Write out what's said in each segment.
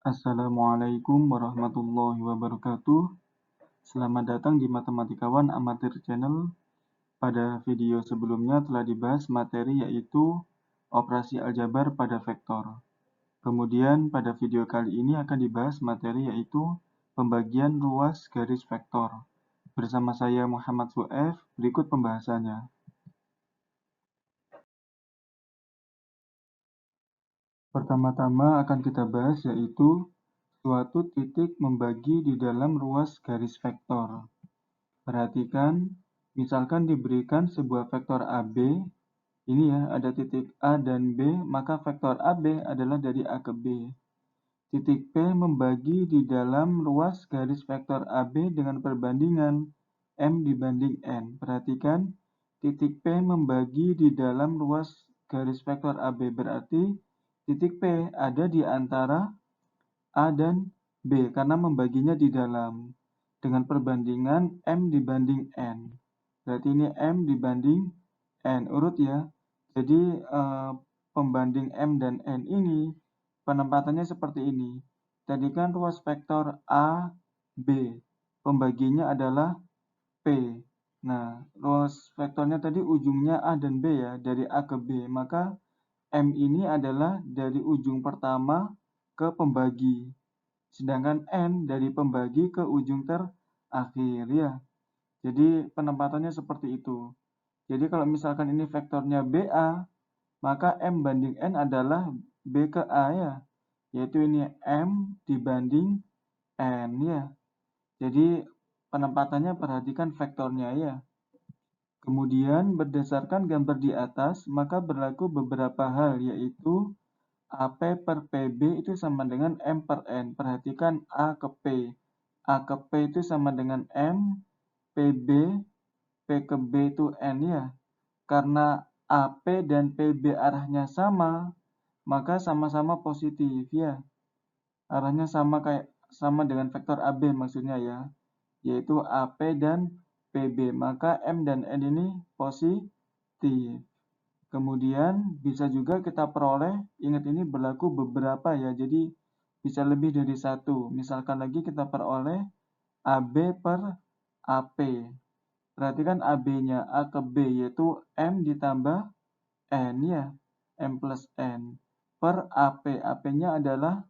Assalamualaikum warahmatullahi wabarakatuh. Selamat datang di Matematikawan Amatir Channel. Pada video sebelumnya telah dibahas materi yaitu operasi aljabar pada vektor. Kemudian pada video kali ini akan dibahas materi yaitu pembagian ruas garis vektor. Bersama saya Muhammad Su'ef, berikut pembahasannya. Pertama-tama akan kita bahas yaitu suatu titik membagi di dalam ruas garis vektor. Perhatikan, misalkan diberikan sebuah vektor AB, ini ya, ada titik A dan B, maka vektor AB adalah dari A ke B. Titik P membagi di dalam ruas garis vektor AB dengan perbandingan M dibanding N. Perhatikan, titik P membagi di dalam ruas garis vektor AB, berarti titik P ada di antara A dan B, karena membaginya di dalam. Dengan perbandingan M dibanding N. Berarti ini M dibanding N. Urut ya. Jadi pembanding M dan N ini penempatannya seperti ini. Tadi kan ruas vektor A, B. Pembaginya adalah P. Nah, ruas vektornya tadi ujungnya A dan B ya. Dari A ke B. Maka M ini adalah dari ujung pertama ke pembagi. Sedangkan N dari pembagi ke ujung terakhir ya. Jadi penempatannya seperti itu. Jadi kalau misalkan ini vektornya BA, maka M banding N adalah B ke A ya. Yaitu ini M dibanding N ya. Jadi penempatannya perhatikan vektornya ya. Kemudian berdasarkan gambar di atas, maka berlaku beberapa hal yaitu AP per PB itu sama dengan M per N. Perhatikan A ke P. A ke P itu sama dengan M, PB, P ke B itu N ya. Karena AP dan PB arahnya sama, maka sama-sama positif ya. Arahnya sama dengan vektor AB maksudnya ya. Yaitu AP dan PB. Maka M dan N ini positif. Kemudian bisa juga kita peroleh, ingat ini berlaku beberapa ya, jadi bisa lebih dari satu. Misalkan lagi kita peroleh AB per AP. Perhatikan AB-nya A ke B yaitu M ditambah N ya, M plus N. Per AP, AP-nya adalah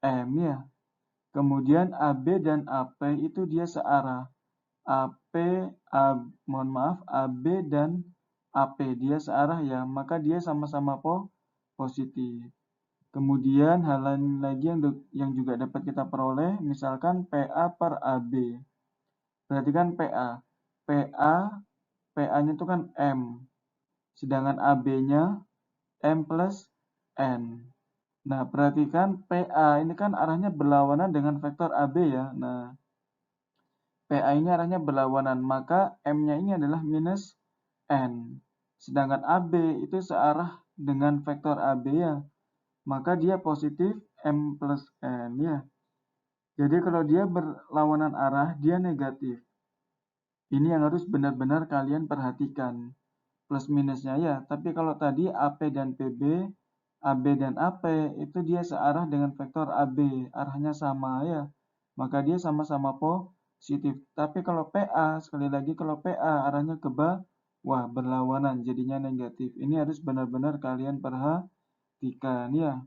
M ya. Kemudian AB dan AP itu dia searah. AB dan AP dia searah ya, maka dia sama-sama positif. Kemudian hal lain lagi yang juga dapat kita peroleh, misalkan PA per AB. Perhatikan PA. PA-nya itu kan M. Sedangkan AB-nya M plus N. Nah, perhatikan PA ini kan arahnya berlawanan dengan vektor AB ya. Nah, PA ini arahnya berlawanan, maka M-nya ini adalah minus N. Sedangkan AB itu searah dengan vektor AB ya, maka dia positif M plus N ya. Jadi kalau dia berlawanan arah, dia negatif. Ini yang harus benar-benar kalian perhatikan. Plus minusnya ya. Tapi kalau tadi AP dan PB, AB dan AP itu dia searah dengan vektor AB. Arahnya sama ya. Maka dia sama-sama positif. Tapi kalau PA, sekali lagi kalau PA arahnya ke bawah, berlawanan, jadinya negatif. Ini harus benar-benar kalian perhatikan ya.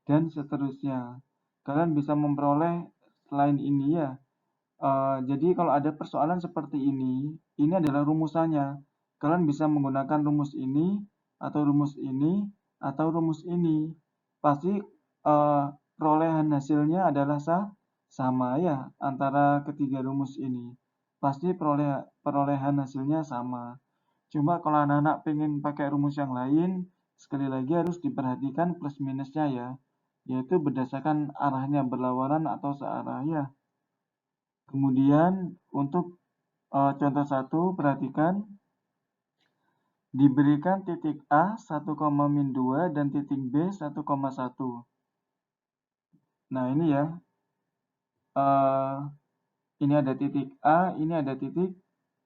Dan seterusnya. Kalian bisa memperoleh selain ini ya. Jadi kalau ada persoalan seperti ini adalah rumusannya. Kalian bisa menggunakan rumus ini, atau rumus ini, atau rumus ini. Pasti perolehan hasilnya adalah sama ya, antara ketiga rumus ini. Pasti perolehan hasilnya sama. Cuma kalau anak-anak pengen pakai rumus yang lain, sekali lagi harus diperhatikan plus minusnya ya. Yaitu berdasarkan arahnya berlawanan atau searah ya. Kemudian untuk contoh 1, perhatikan diberikan titik A 1,-2 dan titik B 1,1. Nah ini ya, ini ada titik A, ini ada titik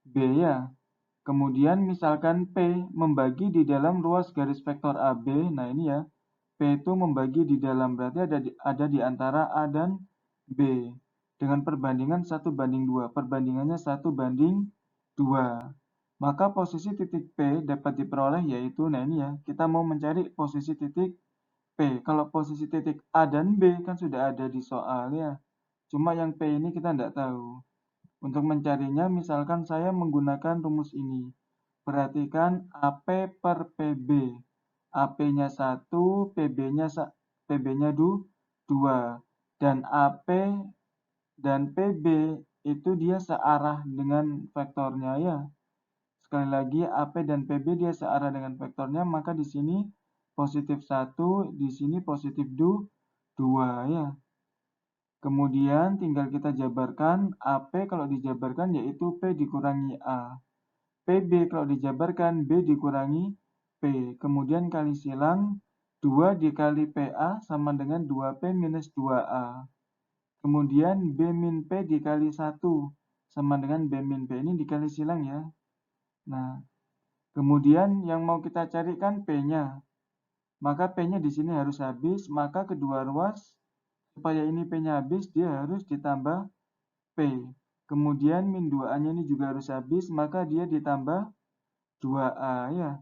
B ya. Kemudian misalkan P membagi di dalam ruas garis vektor AB, nah ini ya, P P itu membagi di dalam, berarti ada di antara A dan B. Dengan perbandingan 1:2. Perbandingannya 1:2. Maka posisi titik P dapat diperoleh yaitu, nah ini ya, kita mau mencari posisi titik P. Kalau posisi titik A dan B kan sudah ada di soal ya. Cuma yang P ini kita tidak tahu. Untuk mencarinya, misalkan saya menggunakan rumus ini. Perhatikan AP per PB. AP-nya 1, PB-nya 2. Dan AP dan PB itu dia searah dengan vektornya ya. Sekali lagi, AP dan PB dia searah dengan vektornya, maka di sini positif 1, di sini positif 2 ya. Kemudian tinggal kita jabarkan, AP kalau dijabarkan yaitu P dikurangi A. PB kalau dijabarkan B dikurangi P. Kemudian kali silang, 2 dikali PA sama dengan 2P minus 2A. Kemudian B min P dikali 1 sama dengan B min P. Ini dikali silang ya. Nah, kemudian yang mau kita carikan P-nya. Maka P-nya di sini harus habis, maka kedua ruas supaya ini P-nya habis, dia harus ditambah P. Kemudian min 2A-nya ini juga harus habis, maka dia ditambah 2A ya.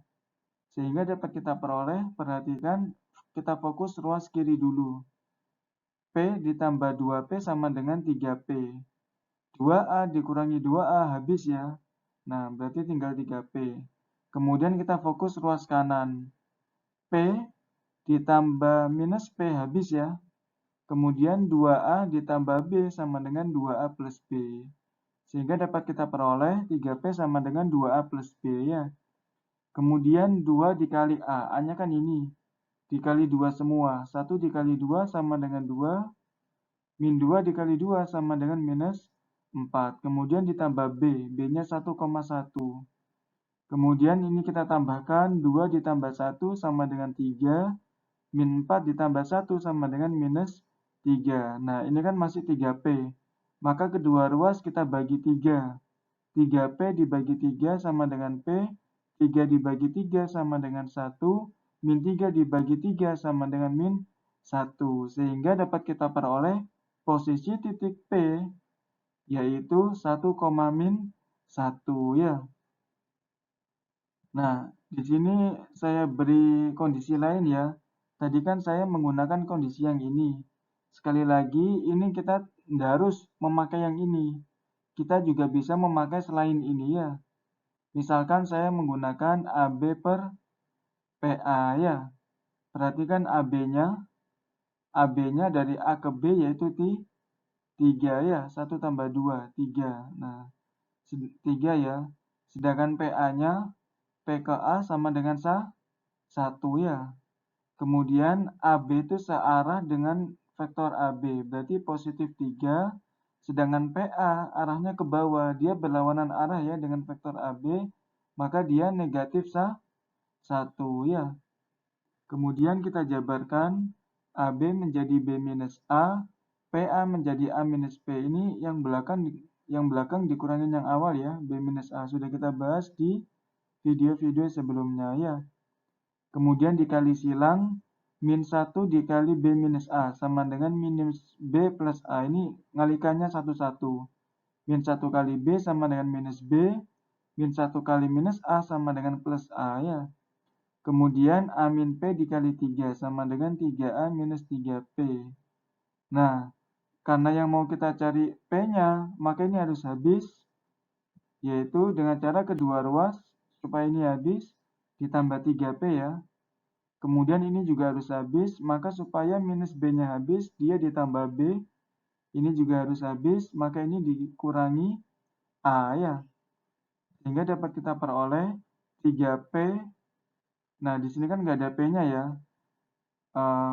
Sehingga dapat kita peroleh, perhatikan, kita fokus ruas kiri dulu. P ditambah 2P sama dengan 3P. 2A dikurangi 2A habis ya. Nah, berarti tinggal 3P. Kemudian kita fokus ruas kanan. P ditambah minus P habis ya. Kemudian 2A ditambah B sama dengan 2A plus B. Sehingga dapat kita peroleh 3P sama dengan 2A plus B ya. Kemudian 2 dikali A. A-nya kan ini. Dikali 2 semua. 1 dikali 2 sama dengan 2. Min 2 dikali 2 sama dengan minus 4. Kemudian ditambah B. B-nya 1,1. Kemudian ini kita tambahkan 2 ditambah 1 sama dengan 3. Min 4 ditambah 1 sama dengan minus 3. Nah, ini kan masih 3P. Maka kedua ruas kita bagi 3. 3P dibagi 3 sama dengan P. 3 dibagi 3 sama dengan 1. Min 3 dibagi 3 sama dengan min 1. Sehingga dapat kita peroleh posisi titik P yaitu 1, min 1 ya. Nah, di sini saya beri kondisi lain ya. Tadi kan saya menggunakan kondisi yang ini. Sekali lagi, ini kita tidak harus memakai yang ini. Kita juga bisa memakai selain ini ya. Misalkan saya menggunakan AB per PA ya. Perhatikan AB-nya dari A ke B yaitu 3 ya. 1 tambah 2, 3. Nah, 3 ya. Sedangkan PA-nya P ke A sama dengan 1 ya. Kemudian AB itu searah dengan vektor AB, berarti positif 3. Sedangkan PA arahnya ke bawah, dia berlawanan arah ya dengan vektor AB, maka dia negatif 1 ya. Kemudian kita jabarkan AB menjadi B minus A, PA menjadi A minus P. Ini yang belakang dikurangin yang awal ya, B minus A. Sudah kita bahas di video-video sebelumnya ya. Kemudian dikali silang, min 1 dikali B minus A sama dengan minus B plus A. Ini ngalikannya satu-satu. Min 1 kali B sama dengan minus B. Min 1 kali minus A sama dengan plus A ya. Kemudian A min P dikali 3 sama dengan 3A minus 3P. Nah, karena yang mau kita cari P-nya, maka ini harus habis. Yaitu dengan cara kedua ruas, supaya ini habis, ditambah 3P ya. Kemudian ini juga harus habis, maka supaya minus B-nya habis, dia ditambah B. Ini juga harus habis, maka ini dikurangi A ya. Sehingga dapat kita peroleh 3P. Nah, di sini kan nggak ada P-nya ya.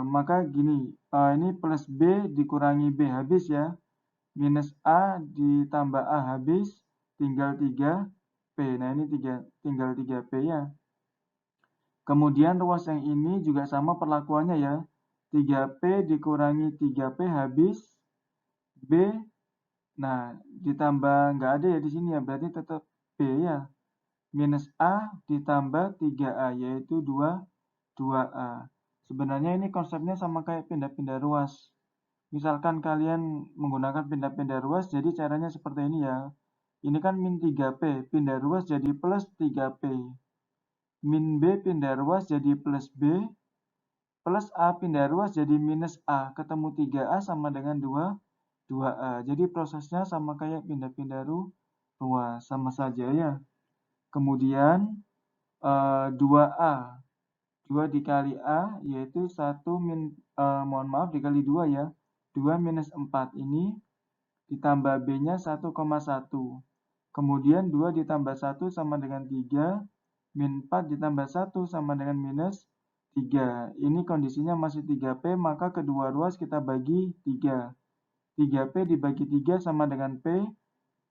Maka gini, ini plus B dikurangi B habis ya. Minus A ditambah A habis, tinggal 3P. Nah, ini tinggal 3P ya. Kemudian ruas yang ini juga sama perlakuannya ya. 3P dikurangi 3P habis B. Nah, ditambah nggak ada ya di sini ya, berarti tetap B ya. Minus A ditambah 3A yaitu 2A. Sebenarnya ini konsepnya sama kayak pindah-pindah ruas. Misalkan kalian menggunakan pindah-pindah ruas, jadi caranya seperti ini ya. Ini kan min 3P, pindah ruas jadi plus 3P. Min B pindah ruas jadi plus B, plus A pindah ruas jadi minus A. Ketemu 3A sama dengan 2A. Jadi prosesnya sama kayak pindah-pindah ruas, sama saja ya. Kemudian 2A. 2 dikali A yaitu 1 mohon maaf dikali 2 ya. 2 minus 4 ini ditambah B-nya 1,1. Kemudian 2 ditambah 1 sama dengan 3. Min 4 ditambah 1 sama dengan minus 3. Ini kondisinya masih 3P, maka kedua ruas kita bagi 3. 3P dibagi 3 sama dengan P.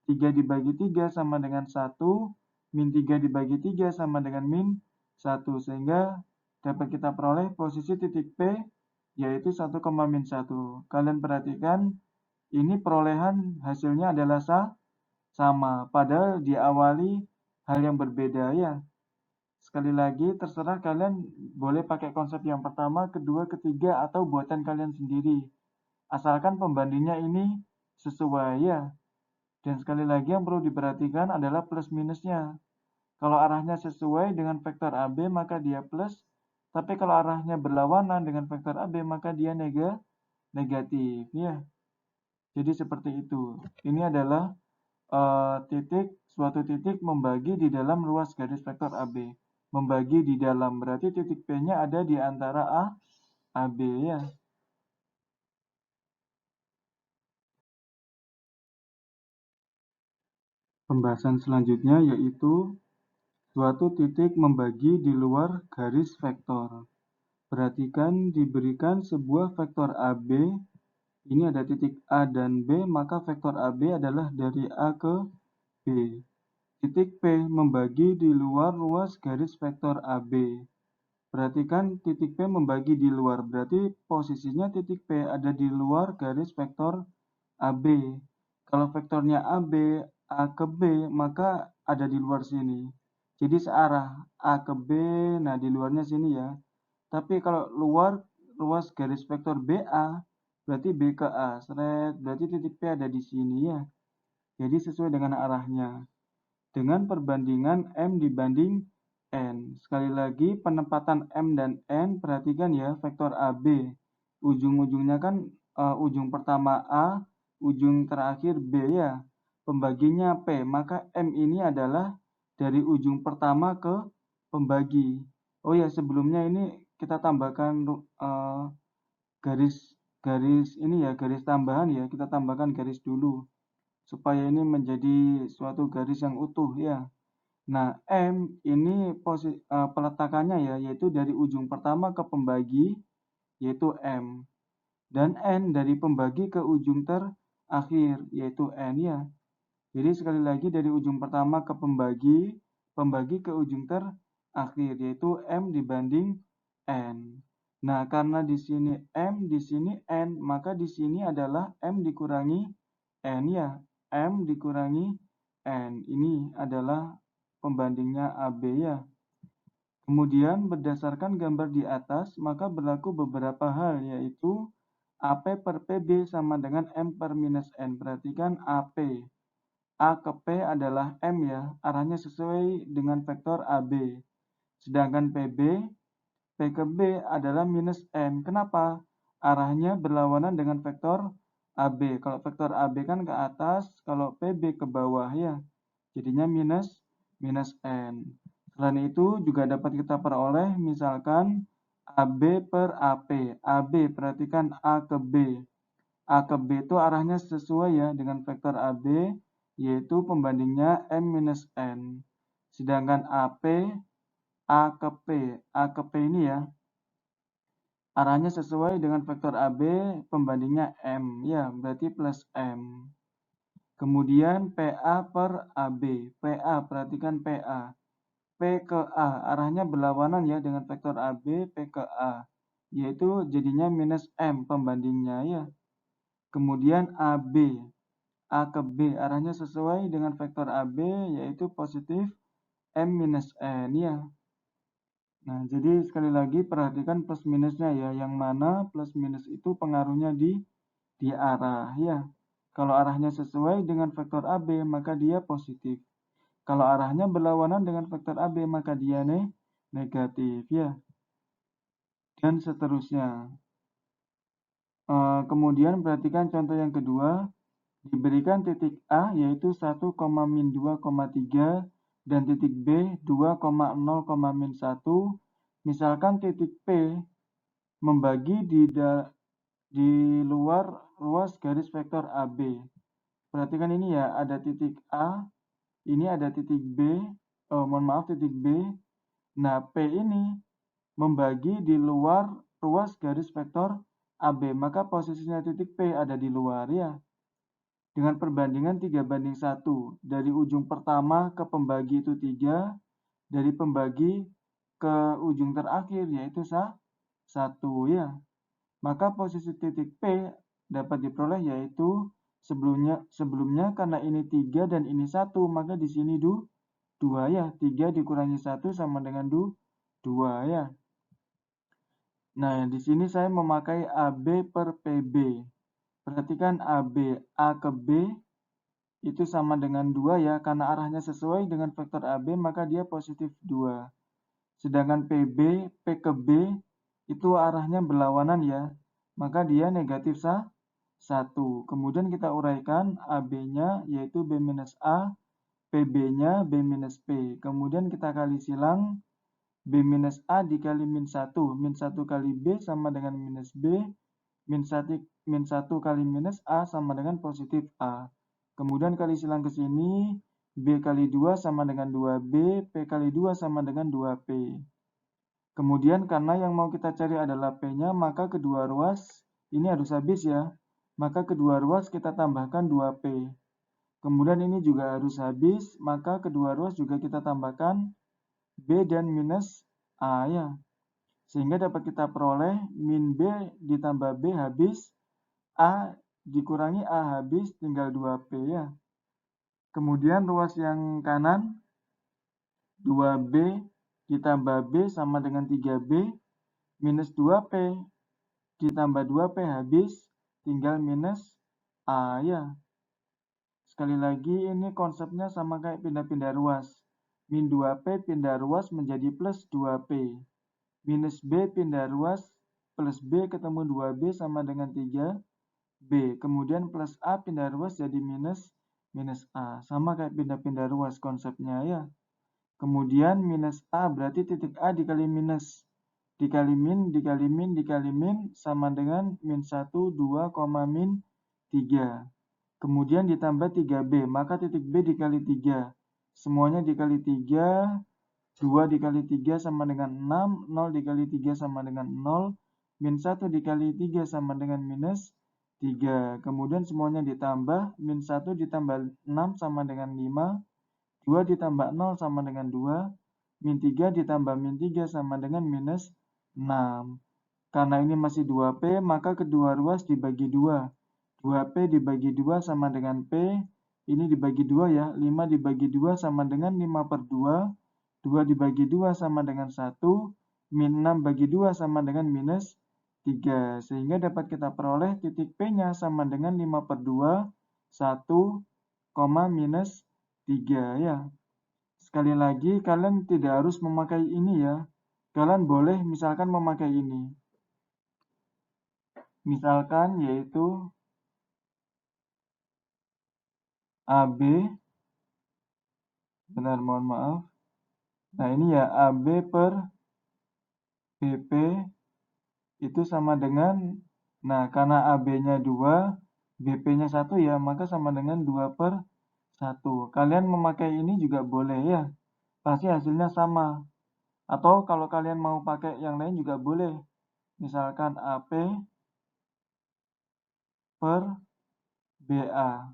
3 dibagi 3 sama dengan 1. Min 3 dibagi 3 sama dengan min 1. Sehingga dapat kita peroleh posisi titik P yaitu 1, min 1. Kalian perhatikan ini perolehan hasilnya adalah sama, padahal diawali hal yang berbeda ya. Sekali lagi terserah kalian boleh pakai konsep yang pertama, kedua, ketiga, atau buatan kalian sendiri. Asalkan pembandingnya ini sesuai ya. Dan sekali lagi yang perlu diperhatikan adalah plus minusnya. Kalau arahnya sesuai dengan vektor AB maka dia plus, tapi kalau arahnya berlawanan dengan vektor AB maka dia negatif ya. Jadi seperti itu. Ini adalah suatu titik membagi di dalam ruas garis vektor AB. Membagi di dalam berarti titik P-nya ada di antara A, AB ya. Pembahasan selanjutnya yaitu suatu titik membagi di luar garis vektor. Perhatikan diberikan sebuah vektor AB, ini ada titik A dan B, maka vektor AB adalah dari A ke B. Titik P membagi di luar ruas garis vektor AB. Perhatikan titik P membagi di luar, berarti posisinya titik P ada di luar garis vektor AB. Kalau vektornya AB, A ke B, maka ada di luar sini. Jadi searah A ke B, nah di luarnya sini ya. Tapi kalau luar ruas garis vektor BA, berarti B ke A. Berarti titik P ada di sini ya. Jadi sesuai dengan arahnya. Dengan perbandingan M dibanding N. Sekali lagi penempatan M dan N, perhatikan ya vektor AB. Ujung-ujungnya kan ujung pertama A, ujung terakhir B ya. Pembaginya P, maka M ini adalah dari ujung pertama ke pembagi. Oh ya, sebelumnya ini kita tambahkan garis ini ya, garis tambahan ya. Kita tambahkan garis dulu supaya ini menjadi suatu garis yang utuh ya. Nah, M ini peletakannya ya, yaitu dari ujung pertama ke pembagi, yaitu M. Dan N dari pembagi ke ujung terakhir, yaitu N ya. Jadi sekali lagi dari ujung pertama ke pembagi, pembagi ke ujung terakhir, yaitu M dibanding N. Nah, karena di sini M, di sini N, maka di sini adalah M dikurangi N ya. M dikurangi N. Ini adalah pembandingnya AB ya. Kemudian berdasarkan gambar di atas, maka berlaku beberapa hal, yaitu AP per PB sama dengan M per minus N. Perhatikan AP. A ke P adalah M ya, arahnya sesuai dengan vektor AB. Sedangkan PB, P ke B adalah minus N. Kenapa? Arahnya berlawanan dengan vektor AB. Kalau vektor AB kan ke atas, kalau PB ke bawah ya. Jadinya minus N. Selain itu juga dapat kita peroleh misalkan AB per AP. AB perhatikan A ke B. A ke B itu arahnya sesuai ya dengan vektor AB, yaitu pembandingnya M minus N. Sedangkan AP, A ke P. A ke P ini ya, arahnya sesuai dengan vektor AB, pembandingnya M. Ya, berarti plus M. Kemudian PA per AB. PA, perhatikan PA. P ke A, arahnya berlawanan ya dengan vektor AB, P ke A. Yaitu jadinya minus M pembandingnya ya. Kemudian AB. A ke B, arahnya sesuai dengan vektor AB, yaitu positif M minus N ya. Nah, jadi sekali lagi perhatikan plus minusnya ya, yang mana plus minus itu pengaruhnya di arah ya. Kalau arahnya sesuai dengan vektor AB, maka dia positif. Kalau arahnya berlawanan dengan vektor AB, maka dia negatif ya. Dan seterusnya. Kemudian perhatikan contoh yang kedua. Diberikan titik A yaitu 1,-2,3 dan titik B 2,0,-1. Misalkan titik P membagi di luar ruas garis vektor AB. Perhatikan ini ya, ada titik A, ini ada titik B, titik B. Nah, P ini membagi di luar ruas garis vektor AB, maka posisinya titik P ada di luar ya. Dengan perbandingan 3:1, dari ujung pertama ke pembagi itu 3, dari pembagi ke ujung terakhir yaitu 1 ya. Maka posisi titik P dapat diperoleh yaitu sebelumnya karena ini 3 dan ini 1, maka di sini 2 ya. 3 dikurangi 1 sama dengan 2 ya. Nah, di sini saya memakai AB per PB. Perhatikan AB, A ke B itu sama dengan 2 ya, karena arahnya sesuai dengan vektor AB maka dia positif 2. Sedangkan PB, P ke B itu arahnya berlawanan ya, maka dia negatif 1. Kemudian kita uraikan AB-nya yaitu B minus A, PB-nya B minus P. Kemudian kita kali silang B minus A dikali min 1. Min 1 kali B sama dengan minus B. Min 1 kali minus A sama dengan positif A. Kemudian kali silang ke sini, B kali 2 sama dengan 2B, P kali 2 sama dengan 2P. Kemudian karena yang mau kita cari adalah P-nya, maka kedua ruas ini harus habis ya. Maka kedua ruas kita tambahkan 2P. Kemudian ini juga harus habis, maka kedua ruas juga kita tambahkan B dan minus A ya. Sehingga dapat kita peroleh min B ditambah B habis, A dikurangi A habis, tinggal 2P ya. Kemudian ruas yang kanan 2B ditambah B sama dengan 3B minus 2P ditambah 2P habis, tinggal minus A ya. Sekali lagi ini konsepnya sama kayak pindah-pindah ruas. Min 2P pindah ruas menjadi plus 2P. Minus B pindah ruas plus B ketemu 2B sama dengan 3. B, kemudian plus A pindah ruas jadi minus A. Sama kayak pindah-pindah ruas konsepnya ya. Kemudian minus A berarti titik A dikali minus. Dikali min, dikali min, dikali min sama dengan min 1, 2, min 3. Kemudian ditambah 3B, maka titik B dikali 3. Semuanya dikali 3, 2 dikali 3 sama dengan 6, 0 dikali 3 sama dengan 0, min 1 dikali 3 sama dengan minus 3. Kemudian semuanya ditambah, min 1 ditambah 6 sama dengan 5, 2 ditambah 0 sama dengan 2, min 3 ditambah min 3 sama dengan minus 6. Karena ini masih 2P, maka kedua ruas dibagi 2. 2P dibagi 2 sama dengan P, ini dibagi 2 ya, 5 dibagi 2 sama dengan 5 per 2, 2 dibagi 2 sama dengan 1, min 6 bagi 2 sama dengan minus 3. Sehingga dapat kita peroleh titik P-nya sama dengan 5 per 2, 1, minus 3 ya. Sekali lagi, kalian tidak harus memakai ini ya. Kalian boleh misalkan memakai ini. Misalkan yaitu AB, benar mohon maaf. Nah ini ya AB per BP itu sama dengan, nah karena AB-nya 2, BP-nya 1 ya, maka sama dengan 2 per 1. Kalian memakai ini juga boleh ya, pasti hasilnya sama. Atau kalau kalian mau pakai yang lain juga boleh. Misalkan AP per BA.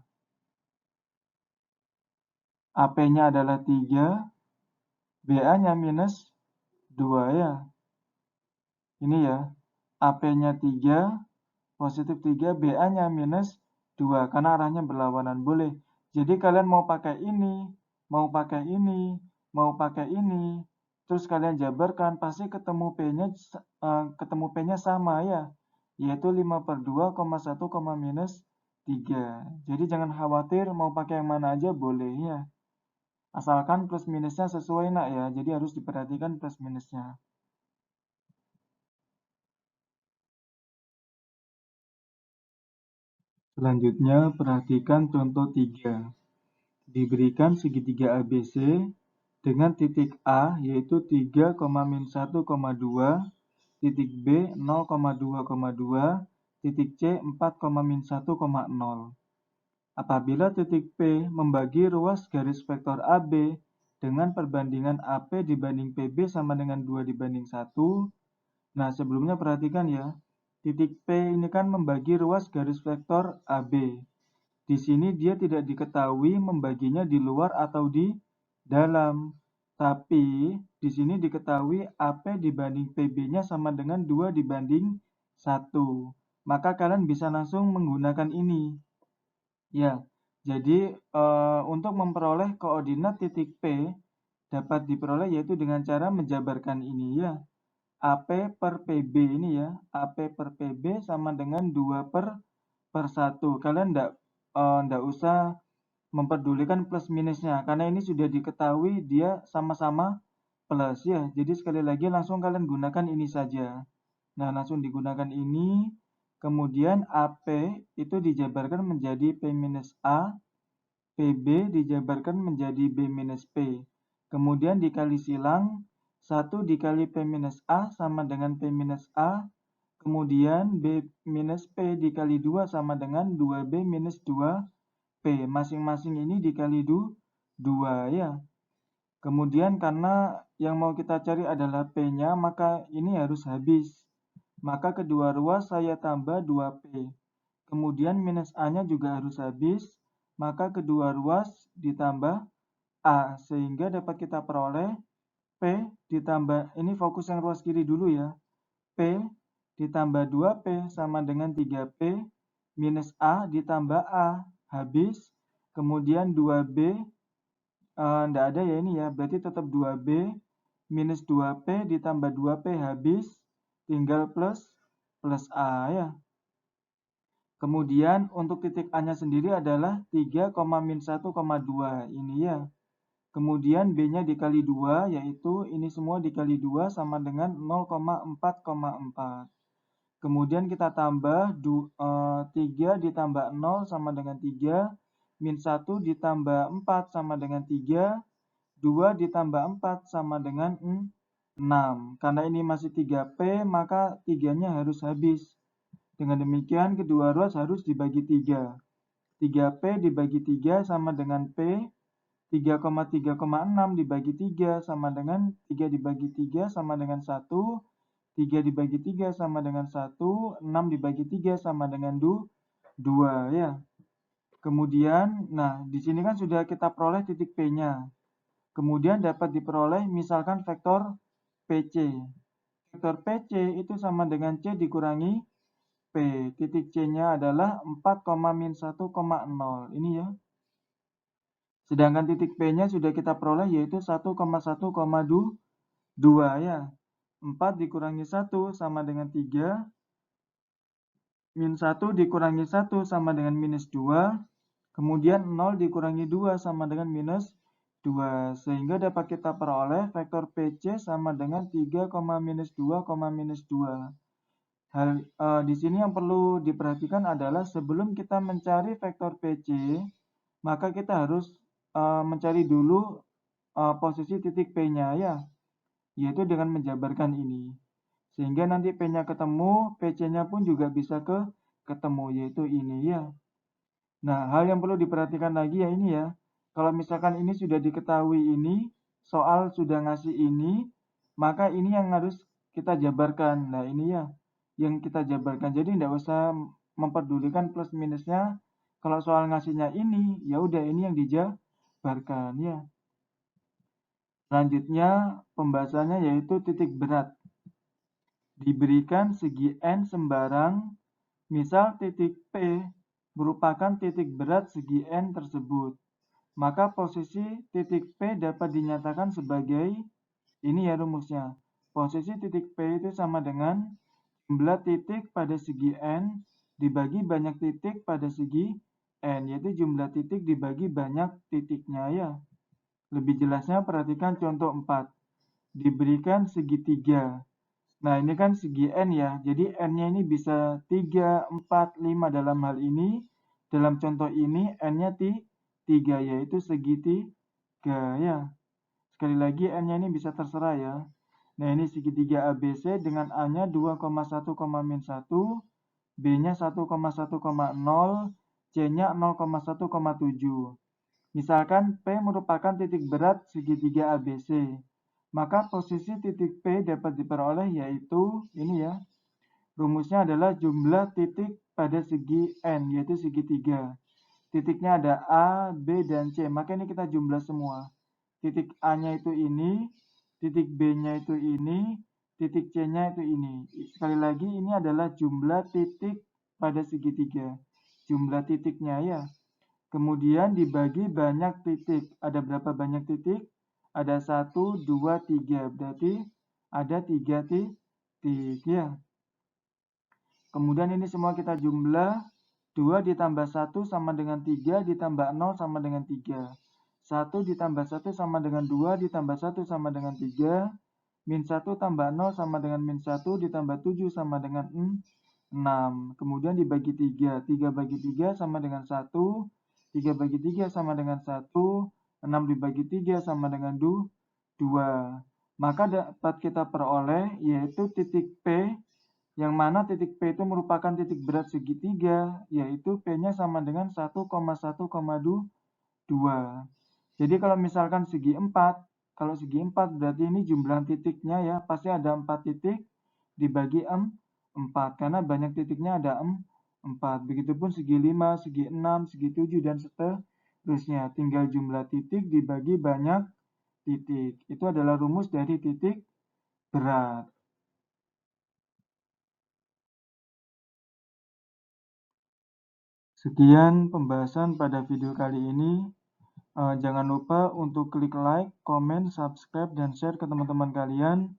AP-nya adalah 3, BA-nya minus 2 ya. Ini ya, AP-nya 3, positif 3, BA-nya minus 2, karena arahnya berlawanan. Boleh. Jadi kalian mau pakai ini, mau pakai ini, mau pakai ini, terus kalian jabarkan, pasti ketemu P-nya sama ya, yaitu 5/2, 1, minus 3. Jadi jangan khawatir mau pakai yang mana aja boleh ya. Asalkan plus minusnya sesuai nak ya, jadi harus diperhatikan plus minusnya. Selanjutnya perhatikan contoh 3. Diberikan segitiga ABC dengan titik A yaitu 3,-1,2, titik B 0,2,2, titik C 4,-1,0. Apabila titik P membagi ruas garis vektor AB dengan perbandingan AP dibanding PB sama dengan 2/1. Nah, sebelumnya perhatikan ya. Titik P ini kan membagi ruas garis vektor AB. Di sini dia tidak diketahui membaginya di luar atau di dalam. Tapi di sini diketahui AP dibanding PB-nya sama dengan 2/1. Maka kalian bisa langsung menggunakan ini. Ya, jadi untuk memperoleh koordinat titik P dapat diperoleh yaitu dengan cara menjabarkan ini ya. AP per PB ini ya, AP per PB sama dengan 2/1. Kalian enggak usah memperdulikan plus minusnya, karena ini sudah diketahui dia sama-sama plus ya. Jadi sekali lagi langsung kalian gunakan ini saja. Nah, langsung digunakan ini, kemudian AP itu dijabarkan menjadi P minus A, PB dijabarkan menjadi B minus P. Kemudian dikali silang, 1 dikali P minus A sama dengan P minus A, kemudian B minus P dikali 2 sama dengan 2B minus 2P. Masing-masing ini dikali 2 ya. Kemudian karena yang mau kita cari adalah P-nya, maka ini harus habis. Maka kedua ruas saya tambah 2P. Kemudian minus A-nya juga harus habis, maka kedua ruas ditambah A, sehingga dapat kita peroleh P ditambah, ini fokus yang ruas kiri dulu ya, P ditambah 2P sama dengan 3P, minus A ditambah A, habis, kemudian 2B, enggak ada ya ini ya, berarti tetap 2B, minus 2P ditambah 2P habis, tinggal plus A ya. Kemudian untuk titik A-nya sendiri adalah 3,-1,2 ini ya. Kemudian B-nya dikali 2 yaitu ini semua dikali 2 sama dengan 0,4,4. Kemudian kita tambah 3 ditambah 0 sama dengan 3, min 1 ditambah 4 sama dengan 3, 2 ditambah 4 sama dengan 6. Karena ini masih 3P, maka 3-nya harus habis. Dengan demikian, kedua ruas harus dibagi 3. 3P dibagi 3 sama dengan P. 3,3,6 dibagi 3 sama dengan 3 dibagi 3 sama dengan 1. 3 dibagi 3 sama dengan 1. 6 dibagi 3 sama dengan 2 ya. Kemudian, nah di sini kan sudah kita peroleh titik P-nya. Kemudian dapat diperoleh misalkan vektor PC. Vektor PC itu sama dengan C dikurangi P. Titik C-nya adalah 4,-1,0. Ini ya. Sedangkan titik P-nya sudah kita peroleh yaitu 1,1,2 ya. 4 dikurangi 1 sama dengan 3. Min 1 dikurangi 1 sama dengan minus 2. Kemudian 0 dikurangi 2 sama dengan minus 2. Sehingga dapat kita peroleh vektor PC sama dengan 3,-2,-2. Di sini yang perlu diperhatikan adalah sebelum kita mencari vektor PC, maka kita harus mencari dulu posisi titik P-nya ya, yaitu dengan menjabarkan ini. Sehingga nanti P-nya ketemu, PC-nya pun juga bisa ketemu, yaitu ini ya. Nah, hal yang perlu diperhatikan lagi ya ini ya. Kalau misalkan ini sudah diketahui ini, soal sudah ngasih ini, maka ini yang harus kita jabarkan. Nah, ini ya yang kita jabarkan. Jadi tidak usah memperdulikan plus minusnya. Kalau soal ngasihnya ini, ya udah ini yang dijabarkan ya. Selanjutnya pembahasannya yaitu titik berat. Diberikan segi N sembarang, misal titik P merupakan titik berat segi N tersebut. Maka posisi titik P dapat dinyatakan sebagai Ini ya rumusnya. Posisi titik P itu sama dengan jumlah titik pada segi N dibagi banyak titik pada segi N, yaitu jumlah titik dibagi banyak titiknya ya. Lebih jelasnya perhatikan contoh 4. Diberikan segitiga. Nah, ini kan segi N ya. Jadi N-nya ini bisa 3, 4, 5 dalam hal ini. Dalam contoh ini N-nya 3, yaitu segitiga ya. Sekali lagi N-nya ini bisa terserah ya. Nah, ini segitiga ABC dengan A-nya 2,1, min 1, B-nya 1,1,0, C-nya 0,1,7. Misalkan P merupakan titik berat segitiga ABC. Maka posisi titik P dapat diperoleh yaitu ini ya. Rumusnya adalah jumlah titik pada segi N, yaitu segitiga. Titiknya ada A, B, dan C. Maka ini kita jumlah semua. Titik A-nya itu ini, titik B-nya itu ini, titik C-nya itu ini. Sekali lagi ini adalah jumlah titik pada segitiga. Jumlah titiknya ya. Kemudian dibagi banyak titik. Ada berapa banyak titik? Ada 1, 2, 3. Berarti ada 3 titik ya. Kemudian ini semua kita jumlah. 2 ditambah 1 sama dengan 3 ditambah 0 sama dengan 3. 1 ditambah 1 sama dengan 2 ditambah 1 sama dengan 3. Min 1 tambah 0 sama dengan min 1 ditambah 7 sama dengan 6. Kemudian dibagi 3. 3 bagi 3 sama dengan 1. 3 bagi 3 sama dengan 1. 6 dibagi 3 sama dengan 2. Maka dapat kita peroleh yaitu titik P, yang mana titik P itu merupakan titik berat segitiga, yaitu P-nya sama dengan 1,1,2. Jadi kalau misalkan segi 4, kalau segi 4 berarti ini jumlah titiknya ya, pasti ada 4 titik dibagi 4, karena banyak titiknya ada 4. Begitupun segi 5, segi 6, segi 7, dan seterusnya. Tinggal jumlah titik dibagi banyak titik. Itu adalah rumus dari titik berat. Sekian pembahasan pada video kali ini. Jangan lupa untuk klik like, komen, subscribe, dan share ke teman-teman kalian.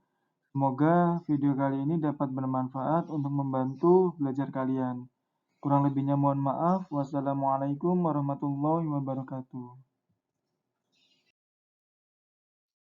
Semoga video kali ini dapat bermanfaat untuk membantu belajar kalian. Kurang lebihnya mohon maaf. Wassalamualaikum warahmatullahi wabarakatuh.